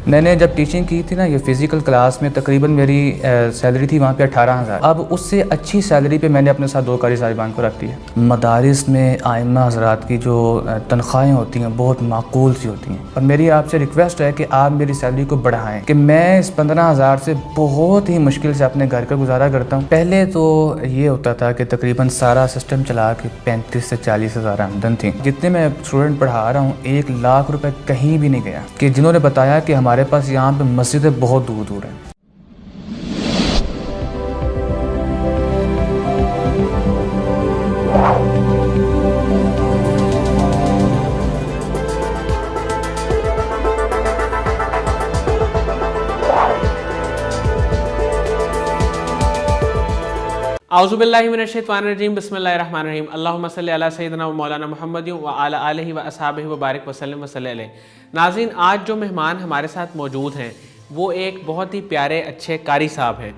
میں نے جب ٹیچنگ کی تھی نا یہ فزیکل کلاس میں تقریباً میری سیلری تھی وہاں پہ 18,000. اب اس سے اچھی سیلری پہ میں نے اپنے ساتھ 2 قاری صاحبان کو رکھ دیا. مدارس میں آئمہ حضرات کی جو تنخواہیں ہوتی ہیں بہت معقول سی ہوتی ہیں، اور میری آپ سے ریکویسٹ ہے کہ آپ میری سیلری کو بڑھائیں کہ میں اس 15,000 سے بہت ہی مشکل سے اپنے گھر کا گزارا کرتا ہوں. پہلے تو یہ ہوتا تھا کہ تقریباً سارا سسٹم چلا کے 35 سے 40,000 آمدن تھی. جتنے میں اسٹوڈنٹ پڑھا رہا ہوں 1 لاکھ روپے کہیں بھی نہیں گیا، کہ جنہوں نے بتایا کہ ہمارے پاس یہاں پہ مسجدیں بہت دور دور ہیں. اعوذ باللہ من الشیطان الرجیم، بسم اللہ الرحمن الرحیم. اللہم صلی علی سیدنا و مولانا محمد وعلی آلہ و اصحابہ وبارک وسلم وصلی علیہ. ناظرین، آج جو مہمان ہمارے ساتھ موجود ہیں وہ ایک بہت ہی پیارے اچھے قاری صاحب ہیں.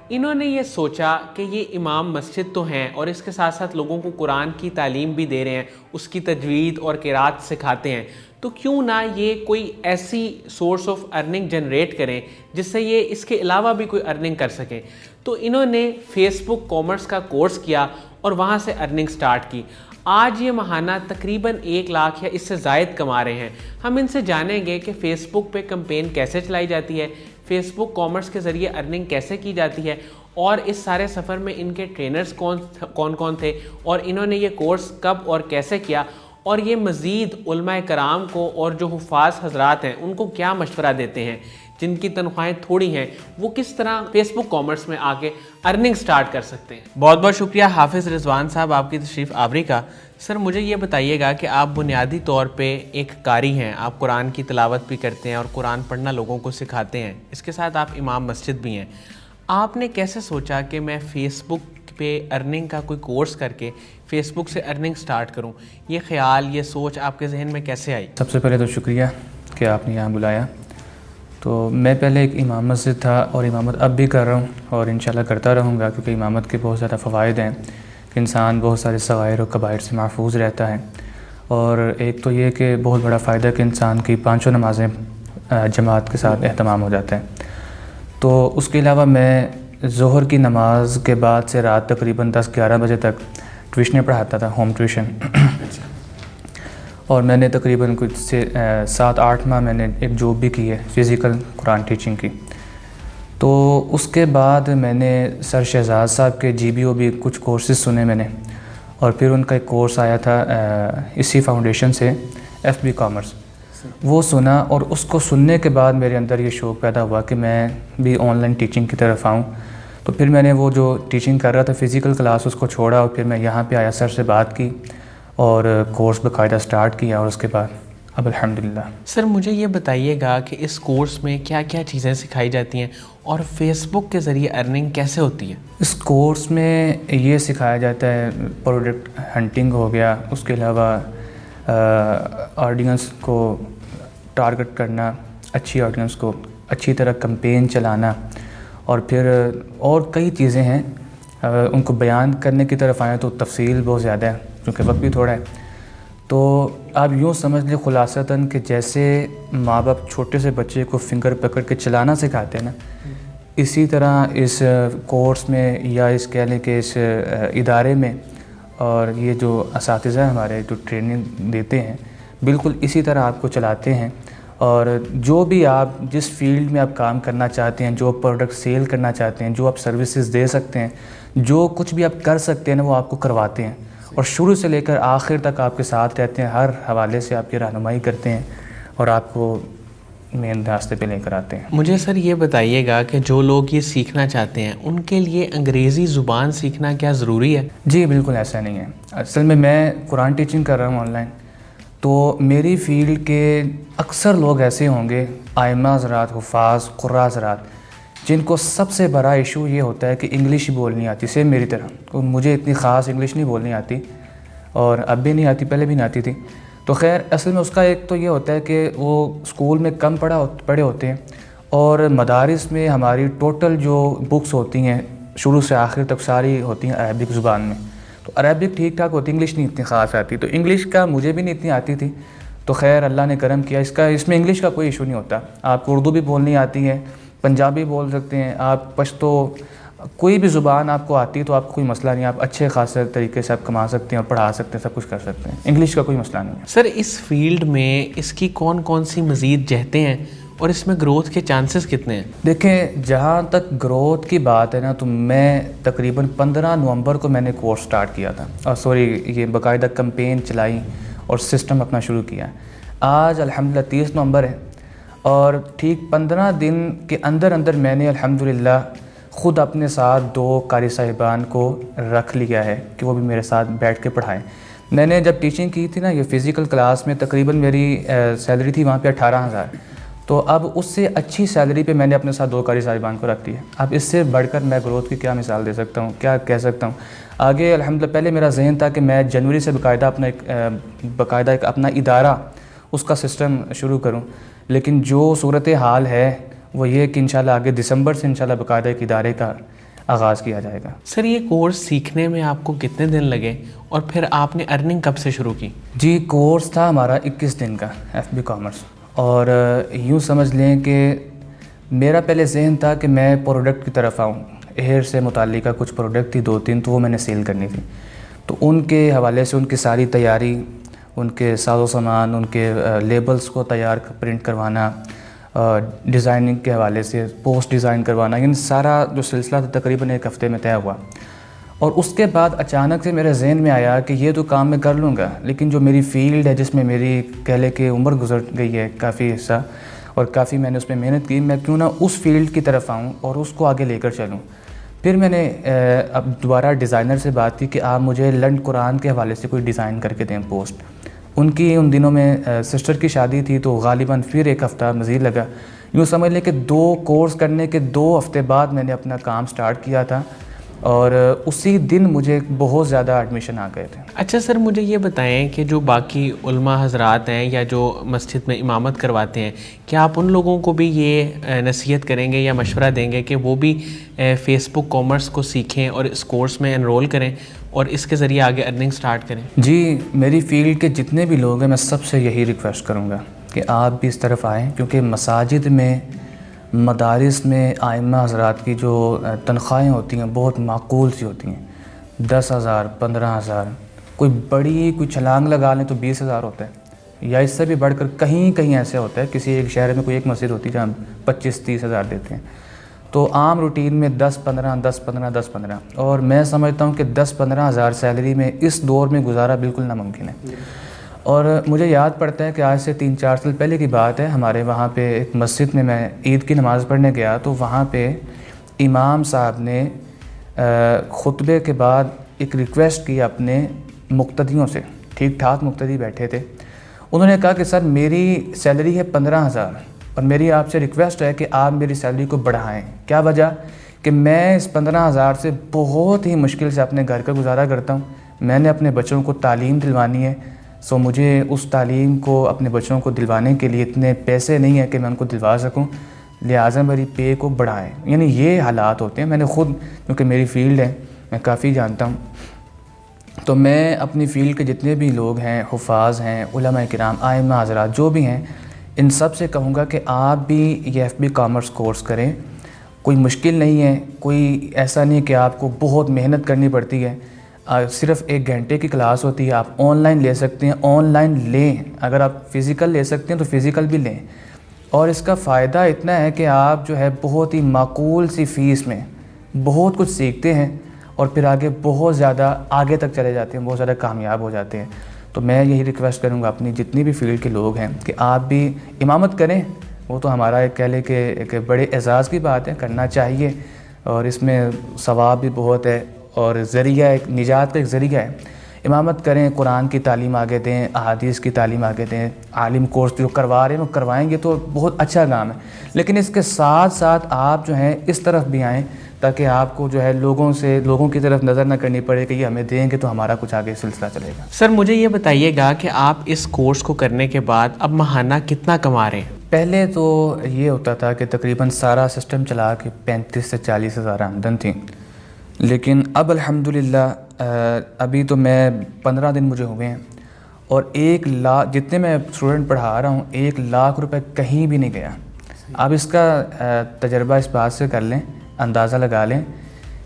انہوں نے یہ سوچا کہ یہ امام مسجد تو ہیں اور اس کے ساتھ ساتھ لوگوں کو قرآن کی تعلیم بھی دے رہے ہیں، اس کی تجوید اور قرات سکھاتے ہیں، تو کیوں نہ یہ کوئی ایسی سورس آف ارننگ جنریٹ کریں جس سے یہ اس کے علاوہ بھی کوئی ارننگ کر سکیں. تو انہوں نے فیس بک کامرس کا کورس کیا اور وہاں سے ارننگ سٹارٹ کی. آج یہ ماہانہ تقریباً 1 لاکھ یا اس سے زائد کما رہے ہیں. ہم ان سے جانیں گے کہ فیس بک پہ کمپین کیسے چلائی جاتی ہے، فیس بک کامرس کے ذریعے ارننگ کیسے کی جاتی ہے، اور اس سارے سفر میں ان کے ٹرینرز کون کون تھے، اور انہوں نے یہ کورس کب اور کیسے کیا، اور یہ مزید علماء کرام کو اور جو حفاظ حضرات ہیں ان کو کیا مشورہ دیتے ہیں جن کی تنخواہیں تھوڑی ہیں، وہ کس طرح فیس بک کامرس میں آ کے ارننگ سٹارٹ کر سکتے ہیں. بہت بہت شکریہ حافظ رضوان صاحب آپ کی تشریف آوری کا. سر مجھے یہ بتائیے گا کہ آپ بنیادی طور پہ ایک قاری ہیں، آپ قرآن کی تلاوت بھی کرتے ہیں اور قرآن پڑھنا لوگوں کو سکھاتے ہیں، اس کے ساتھ آپ امام مسجد بھی ہیں. آپ نے کیسے سوچا کہ میں فیس بک پہ ارننگ کا کوئی کورس کر کے فیس بک سے ارننگ سٹارٹ کروں؟ یہ خیال، یہ سوچ آپ کے ذہن میں کیسے آئی؟ سب سے پہلے تو شکریہ کہ آپ نے یہاں بلایا. تو میں پہلے ایک امام مسجد تھا اور امامت اب بھی کر رہا ہوں اور انشاءاللہ کرتا رہوں گا، کیونکہ امامت کے بہت زیادہ فوائد ہیں کہ انسان بہت سارے صغائر و کبائر سے محفوظ رہتا ہے. اور ایک تو یہ کہ بہت بڑا فائدہ کہ انسان کی 5 نمازیں جماعت کے ساتھ اہتمام ہو جاتے ہیں. تو اس کے علاوہ میں ظہر کی نماز کے بعد سے رات تقریباً 10-11 بجے تک ٹیوشنیں پڑھاتا تھا، ہوم ٹیوشن. اور میں نے تقریباً کچھ 7-8 ماہ میں نے ایک جاب بھی کی ہے فزیکل قرآن ٹیچنگ کی. تو اس کے بعد میں نے سر شہزاد صاحب کے GBOB کچھ کورسز سنے میں نے، اور پھر ان کا ایک کورس آیا تھا اسی فاؤنڈیشن سے FB کامرس، وہ سنا. اور اس کو سننے کے بعد میرے اندر یہ شوق پیدا ہوا کہ میں بھی آن لائن ٹیچنگ کی طرف آؤں. تو پھر میں نے وہ جو ٹیچنگ کر رہا تھا فزیکل کلاس اس کو چھوڑا اور پھر میں یہاں پہ آیا، سر سے بات کی اور کورس باقاعدہ سٹارٹ کیا، اور اس کے بعد اب الحمدللہ. سر مجھے یہ بتائیے گا کہ اس کورس میں کیا کیا چیزیں سکھائی جاتی ہیں اور فیس بک کے ذریعے ارننگ کیسے ہوتی ہے؟ اس کورس میں یہ سکھایا جاتا ہے پروڈکٹ ہنٹنگ ہو گیا، اس کے علاوہ آڈینس کو ٹارگٹ کرنا، اچھی آڈینس کو اچھی طرح کمپین چلانا، اور پھر اور کئی چیزیں ہیں. ان کو بیان کرنے کی طرف آئیں تو تفصیل بہت زیادہ ہے کیونکہ وقت بھی تھوڑا ہے. تو آپ یوں سمجھ لیں خلاصتاً کہ جیسے ماں باپ چھوٹے سے بچے کو فنگر پکڑ کے چلانا سکھاتے ہیں نا، اسی طرح اس کورس میں یا اس کہہ لیں کہ اس ادارے میں اور یہ جو اساتذہ ہمارے جو ٹریننگ دیتے ہیں بالکل اسی طرح آپ کو چلاتے ہیں. اور جو بھی آپ جس فیلڈ میں آپ کام کرنا چاہتے ہیں، جو پروڈکٹ سیل کرنا چاہتے ہیں، جو آپ سروسز دے سکتے ہیں، جو کچھ بھی آپ کر سکتے ہیں نا وہ آپ کو کرواتے ہیں، اور شروع سے لے کر آخر تک آپ کے ساتھ رہتے ہیں، ہر حوالے سے آپ کی رہنمائی کرتے ہیں اور آپ کو مین راستے پہ لے کر آتے ہیں. مجھے سر یہ بتائیے گا کہ جو لوگ یہ سیکھنا چاہتے ہیں ان کے لیے انگریزی زبان سیکھنا کیا ضروری ہے؟ جی بالکل ایسا نہیں ہے. اصل میں قرآن ٹیچنگ کر رہا ہوں آن لائن، تو میری فیلڈ کے اکثر لوگ ایسے ہوں گے، آئمہ حضرات، حفاظ، قراء حضرات، جن کو سب سے بڑا ایشو یہ ہوتا ہے کہ انگلش بولنی آتی، سیم میری طرح. تو مجھے اتنی خاص انگلش نہیں بولنی آتی، اور اب بھی نہیں آتی، پہلے بھی نہیں آتی تھی. تو خیر اصل میں اس کا ایک تو یہ ہوتا ہے کہ وہ اسکول میں کم پڑھے ہوتے ہیں، اور مدارس میں ہماری ٹوٹل جو بکس ہوتی ہیں شروع سے آخر تک ساری ہوتی ہیں عربک زبان میں. تو عربک ٹھیک ٹھاک ہوتی، انگلش نہیں اتنی خاص آتی. تو انگلش کا مجھے بھی نہیں اتنی آتی تھی، تو خیر اللہ نے کرم کیا، اس میں انگلش کا کوئی ایشو نہیں ہوتا، آپ کو اردو بھی بولنی آتی ہے، پنجابی بول سکتے ہیں آپ، پشتو، کوئی بھی زبان آپ کو آتی ہے تو آپ کو کوئی مسئلہ نہیں، آپ اچھے خاصے طریقے سے آپ کما سکتے ہیں اور پڑھا سکتے ہیں، سب کچھ کر سکتے ہیں، انگلش کا کوئی مسئلہ نہیں ہے۔ سر اس فیلڈ میں اس کی کون کون سی مزید جہتیں ہیں اور اس میں گروتھ کے چانسز کتنے ہیں؟ دیکھیں جہاں تک گروتھ کی بات ہے نا، تو میں تقریباً 15 نومبر کو میں نے کورس سٹارٹ کیا تھا، یہ باقاعدہ کمپین چلائی اور سسٹم اپنا شروع کیا۔ آج الحمدللہ 30 نومبر ہے اور ٹھیک 15 دن کے اندر میں نے الحمدللہ خود اپنے ساتھ 2 قاری صاحبان کو رکھ لیا ہے کہ وہ بھی میرے ساتھ بیٹھ کے پڑھائیں۔ میں نے جب ٹیچنگ کی تھی نا یہ فزیکل کلاس میں، تقریباً میری سیلری تھی وہاں پہ 18,000، تو اب اس سے اچھی سیلری پہ میں نے اپنے ساتھ 2 قاری صاحبان کو رکھ دیا۔ اب اس سے بڑھ کر میں گروتھ کی کیا مثال دے سکتا ہوں، کیا کہہ سکتا ہوں آگے۔ الحمدللہ پہلے میرا ذہن تھا کہ میں جنوری سے باقاعدہ ایک اپنا ادارہ، اس کا سسٹم شروع کروں، لیکن جو صورتحال ہے وہ یہ کہ انشاءاللہ آگے دسمبر سے انشاءاللہ باقاعدہ ایک ادارے کا آغاز کیا جائے گا۔ سر یہ کورس سیکھنے میں آپ کو کتنے دن لگے اور پھر آپ نے ارننگ کب سے شروع کی؟ جی کورس تھا ہمارا 21 دن کا FB کامرس، اور یوں سمجھ لیں کہ میرا پہلے ذہن تھا کہ میں پروڈکٹ کی طرف آؤں، ایئر سے متعلقہ کچھ پروڈکٹ تھی 2-3، تو وہ میں نے سیل کرنی تھی، تو ان کے حوالے سے ان کی ساری تیاری، ان کے ساز و سامان، ان کے لیبلز کو تیار پرنٹ کروانا، ڈیزائننگ کے حوالے سے پوسٹ ڈیزائن کروانا، یعنی سارا جو سلسلہ تھا تقریباً 1 ہفتے میں طے ہوا۔ اور اس کے بعد اچانک سے میرے ذہن میں آیا کہ یہ تو کام میں کر لوں گا، لیکن جو میری فیلڈ ہے جس میں میری کہہ لے کہ عمر گزر گئی ہے کافی حصہ، اور کافی میں نے اس میں محنت کی، میں کیوں نہ اس فیلڈ کی طرف آؤں اور اس کو آگے لے کر چلوں۔ پھر میں نے اب دوبارہ ڈیزائنر سے بات کی کہ آپ مجھے لنڈ قرآن کے حوالے سے کوئی ڈیزائن کر کے دیں پوسٹ۔ ان کی ان دنوں میں سسٹر کی شادی تھی، تو غالباً پھر 1 ہفتہ مزید لگا، یوں سمجھ لیں کہ 2 کورس کرنے کے 2 ہفتے بعد میں نے اپنا کام سٹارٹ کیا تھا، اور اسی دن مجھے بہت زیادہ ایڈمیشن آ گئے تھے۔ اچھا سر مجھے یہ بتائیں کہ جو باقی علماء حضرات ہیں یا جو مسجد میں امامت کرواتے ہیں، کیا آپ ان لوگوں کو بھی یہ نصیحت کریں گے یا مشورہ دیں گے کہ وہ بھی فیس بک کامرس کو سیکھیں اور اس کورس میں انرول کریں اور اس کے ذریعے آگے ارننگ سٹارٹ کریں؟ جی میری فیلڈ کے جتنے بھی لوگ ہیں میں سب سے یہی ریکویسٹ کروں گا کہ آپ بھی اس طرف آئیں، کیونکہ مساجد میں، مدارس میں ائمہ حضرات کی جو تنخواہیں ہوتی ہیں بہت معقول سی ہوتی ہیں، 10,000 15,000، کوئی چھلانگ لگا لیں تو 20,000 ہوتا ہے، یا اس سے بھی بڑھ کر کہیں ایسے ہوتا ہے، کسی ایک شہر میں کوئی ایک مسجد ہوتی ہے جہاں 25-30,000 دیتے ہیں، تو عام روٹین میں 10-15، اور میں سمجھتا ہوں کہ 10-15,000 سیلری میں اس دور میں گزارا بالکل ناممکن ہے۔ اور مجھے یاد پڑتا ہے کہ آج سے 3-4 سال پہلے کی بات ہے، ہمارے وہاں پہ ایک مسجد میں عید کی نماز پڑھنے گیا، تو وہاں پہ امام صاحب نے خطبے کے بعد ایک ریکویسٹ کی اپنے مقتدیوں سے، ٹھیک ٹھاک مقتدی بیٹھے تھے، انہوں نے کہا کہ سر میری سیلری ہے 15,000 اور میری آپ سے ریکویسٹ ہے کہ آپ میری سیلری کو بڑھائیں۔ کیا وجہ؟ کہ میں اس 15,000 سے بہت ہی مشکل سے اپنے گھر کا گزارا کرتا ہوں، میں نے اپنے بچوں کو تعلیم دلوانی ہے، سو مجھے اس تعلیم کو اپنے بچوں کو دلوانے کے لیے اتنے پیسے نہیں ہیں کہ میں ان کو دلوا سکوں، لہٰذا میری پے کو بڑھائیں۔ یعنی یہ حالات ہوتے ہیں، میں نے خود، کیونکہ میری فیلڈ ہے میں کافی جانتا ہوں، تو میں اپنی فیلڈ کے جتنے بھی لوگ ہیں، حفاظ ہیں، علماء کرام، ائمہ حضرات جو بھی ہیں، ان سب سے کہوں گا کہ آپ بھی یہ FB کامرس کورس کریں، کوئی مشکل نہیں ہے، کوئی ایسا نہیں کہ آپ کو بہت محنت کرنی پڑتی ہے، صرف 1 گھنٹے کی کلاس ہوتی ہے، آپ آن لائن لے سکتے ہیں، آن لائن لیں، اگر آپ فزیکل لے سکتے ہیں تو فزیکل بھی لیں، اور اس کا فائدہ اتنا ہے کہ آپ جو ہے بہت ہی معقول سی فیس میں بہت کچھ سیکھتے ہیں اور پھر آگے بہت زیادہ آگے تک چلے جاتے ہیں، بہت زیادہ کامیاب ہو جاتے ہیں۔ تو میں یہی ریکویسٹ کروں گا اپنی جتنی بھی فیلڈ کے لوگ ہیں کہ آپ بھی امامت کریں، وہ تو ہمارا ایک کہہ لے کہ ایک بڑے اعزاز کی بات ہے، کرنا چاہیے، اور اس میں ثواب بھی بہت ہے اور ذریعہ ایک نجات کا ایک ذریعہ ہے۔ امامت کریں، قرآن کی تعلیم آگے دیں، احادیث کی تعلیم آگے دیں، عالم کورس جو کروا رہے ہیں وہ کروائیں گے تو بہت اچھا کام ہے، لیکن اس کے ساتھ ساتھ آپ جو ہیں اس طرف بھی آئیں تاکہ آپ کو جو ہے لوگوں کی طرف نظر نہ کرنی پڑے کہ یہ ہمیں دیں گے تو ہمارا کچھ آگے سلسلہ چلے گا۔ سر مجھے یہ بتائیے گا کہ آپ اس کورس کو کرنے کے بعد اب ماہانہ کتنا کما رہے ہیں؟ پہلے تو یہ ہوتا تھا کہ تقریباً سارا سسٹم چلا کے 35 سے 40 ہزار آمدن تھی، لیکن اب الحمدللہ ابھی تو میں 15 دن مجھے ہوئے ہیں اور 1 لاکھ جتنے میں اسٹوڈنٹ پڑھا رہا ہوں 1 لاکھ روپے کہیں بھی نہیں گیا. آپ اس کا تجربہ اس بات سے کر لیں, اندازہ لگا لیں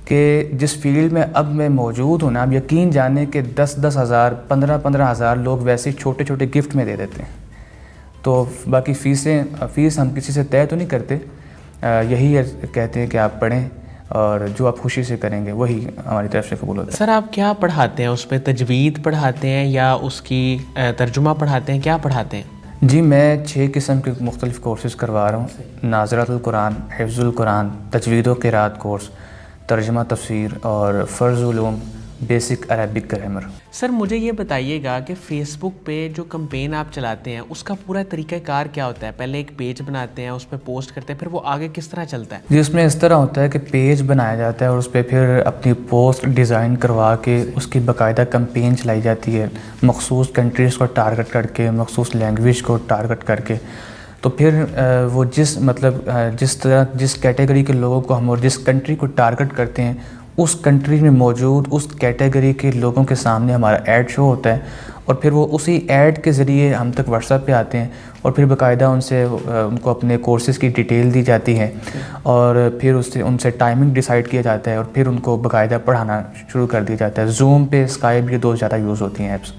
کہ جس فیلڈ میں اب میں موجود ہوں نا, اب یقین جانیں کہ 10-10 ہزار 15-15 ہزار لوگ ویسے چھوٹے چھوٹے گفٹ میں دے دیتے ہیں. تو باقی فیس ہم کسی سے طے تو نہیں کرتے, یہی کہتے ہیں کہ آپ پڑھیں اور جو آپ خوشی سے کریں گے وہی ہماری طرف سے قبول ہوتا ہے. سر آپ کیا پڑھاتے ہیں اس پہ؟ تجوید پڑھاتے ہیں یا اس کی ترجمہ پڑھاتے ہیں, کیا پڑھاتے ہیں؟ جی میں 6 قسم کے مختلف کورسز کروا رہا ہوں. ناظرۃ القرآن, حفظ القرآن, تجوید و قراءت کورس, ترجمہ تفسیر اور فرض علوم, بیسک عربک گرامر. سر مجھے یہ بتائیے گا کہ فیس بک پہ جو کمپین آپ چلاتے ہیں اس کا پورا طریقہ کار کیا ہوتا ہے؟ پہلے ایک پیج بناتے ہیں, اس پہ پوسٹ کرتے ہیں, پھر وہ آگے کس طرح چلتا ہے؟ جی اس میں اس طرح ہوتا ہے کہ پیج بنایا جاتا ہے اور اس پہ پھر اپنی پوسٹ ڈیزائن کروا کے اس کی باقاعدہ کمپین چلائی جاتی ہے, مخصوص کنٹریز کو ٹارگٹ کر کے, مخصوص لینگویج کو ٹارگٹ کر کے. تو پھر وہ جس کیٹیگری کے لوگوں کو ہم اور جس کنٹری کو ٹارگٹ کرتے ہیں اس کنٹری میں موجود اس کیٹیگری کے لوگوں کے سامنے ہمارا ایڈ شو ہوتا ہے, اور پھر وہ اسی ایڈ کے ذریعے ہم تک واٹس ایپ پہ آتے ہیں, اور پھر باقاعدہ ان کو اپنے کورسز کی ڈیٹیل دی جاتی ہے, اور پھر ان سے ٹائمنگ ڈیسائیڈ کیا جاتا ہے, اور پھر ان کو باقاعدہ پڑھانا شروع کر دیا جاتا ہے. زوم پہ, اسکائپ, یہ 2 زیادہ یوز ہوتی ہیں ایپس.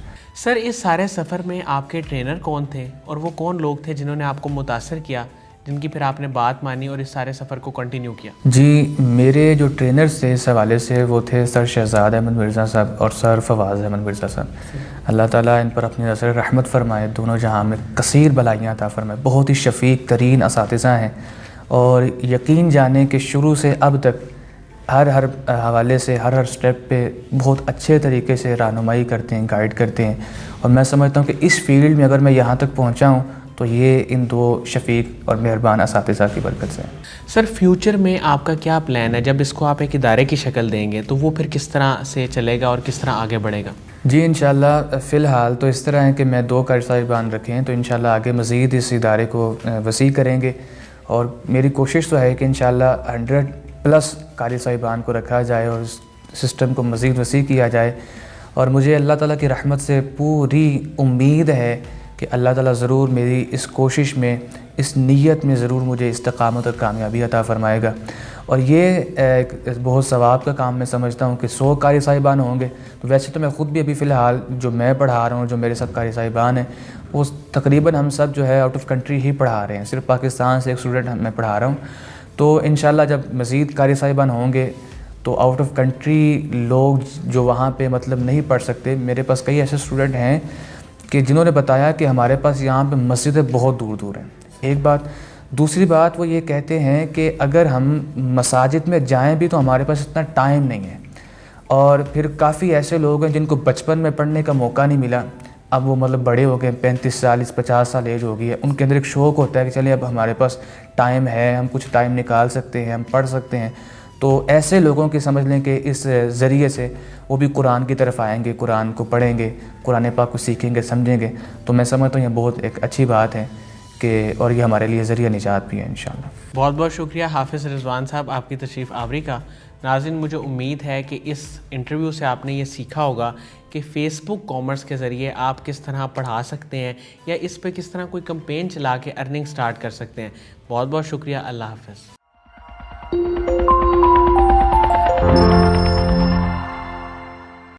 سر اس سارے سفر میں آپ کے ٹرینر کون تھے اور وہ کون لوگ تھے جنہوں نے آپ کو متاثر کیا, جن کی پھر آپ نے بات مانی اور اس سارے سفر کو کنٹینیو کیا؟ جی میرے جو ٹرینرز تھے اس حوالے سے وہ تھے سر شہزاد احمد مرزا صاحب اور سر فواز احمد مرزا صاحب. اللہ تعالیٰ ان پر اپنی نظر رحمت فرمائے, دونوں جہاں میں کثیر بلائیاں عطا فرمائے. بہت ہی شفیق ترین اساتذہ ہیں, اور یقین جانیں کہ شروع سے اب تک ہر حوالے سے ہر سٹیپ پہ بہت اچھے طریقے سے رہنمائی کرتے ہیں, گائیڈ کرتے ہیں. اور میں سمجھتا ہوں کہ اس فیلڈ میں اگر میں یہاں تک پہنچا ہوں تو یہ ان 2 شفیق اور مہربان اساتذہ کی برکت سے. سر فیوچر میں آپ کا کیا پلان ہے؟ جب اس کو آپ ایک ادارے کی شکل دیں گے تو وہ پھر کس طرح سے چلے گا اور کس طرح آگے بڑھے گا؟ جی انشاءاللہ فی الحال تو اس طرح ہے کہ میں 2 قاری صاحبان رکھے ہیں, تو انشاءاللہ آگے مزید اس ادارے کو وسیع کریں گے, اور میری کوشش تو ہے کہ انشاءاللہ 100+ قاری صاحبان کو رکھا جائے اور اس سسٹم کو مزید وسیع کیا جائے. اور مجھے اللہ تعالیٰ کی رحمت سے پوری امید ہے کہ اللہ تعالیٰ ضرور میری اس کوشش میں, اس نیت میں ضرور مجھے استقامت اور کامیابی عطا فرمائے گا. اور یہ ایک بہت ثواب کا کام میں سمجھتا ہوں کہ 100 قاری صاحبان ہوں گے. تو ویسے تو میں خود بھی ابھی فی الحال جو میں پڑھا رہا ہوں, جو میرے ساتھ قاری صاحبان ہیں, وہ تقریباً ہم سب جو ہے آؤٹ آف کنٹری ہی پڑھا رہے ہیں. صرف پاکستان سے ایک اسٹوڈنٹ میں پڑھا رہا ہوں. تو انشاءاللہ جب مزید قاری صاحبان ہوں گے تو آؤٹ آف کنٹری لوگ جو وہاں پہ مطلب نہیں پڑھ سکتے, میرے پاس کئی ایسے اسٹوڈنٹ ہیں کہ جنہوں نے بتایا کہ ہمارے پاس یہاں پہ مسجدیں بہت دور دور ہیں. ایک بات. دوسری بات وہ یہ کہتے ہیں کہ اگر ہم مساجد میں جائیں بھی تو ہمارے پاس اتنا ٹائم نہیں ہے, اور پھر کافی ایسے لوگ ہیں جن کو بچپن میں پڑھنے کا موقع نہیں ملا, اب وہ مطلب بڑے ہو گئے, 35 سال 50 سال ایج ہو گئی ہے, ان کے اندر ایک شوق ہوتا ہے کہ چلیں اب ہمارے پاس ٹائم ہے, ہم کچھ ٹائم نکال سکتے ہیں, ہم پڑھ سکتے ہیں. تو ایسے لوگوں کی سمجھ لیں کہ اس ذریعے سے وہ بھی قرآن کی طرف آئیں گے, قرآن کو پڑھیں گے, قرآن پاک کو سیکھیں گے, سمجھیں گے. تو میں سمجھتا ہوں یہ بہت ایک اچھی بات ہے کہ, اور یہ ہمارے لیے ذریعہ نجات بھی ہے انشاءاللہ. بہت بہت شکریہ حافظ رضوان صاحب آپ کی تشریف آوری کا. ناظرین مجھے امید ہے کہ اس انٹرویو سے آپ نے یہ سیکھا ہوگا کہ فیس بک کامرس کے ذریعے آپ کس طرح پڑھا سکتے ہیں یا اس پہ کس طرح کوئی کمپین چلا کے ارننگ سٹارٹ کر سکتے ہیں. بہت بہت شکریہ. اللہ حافظ.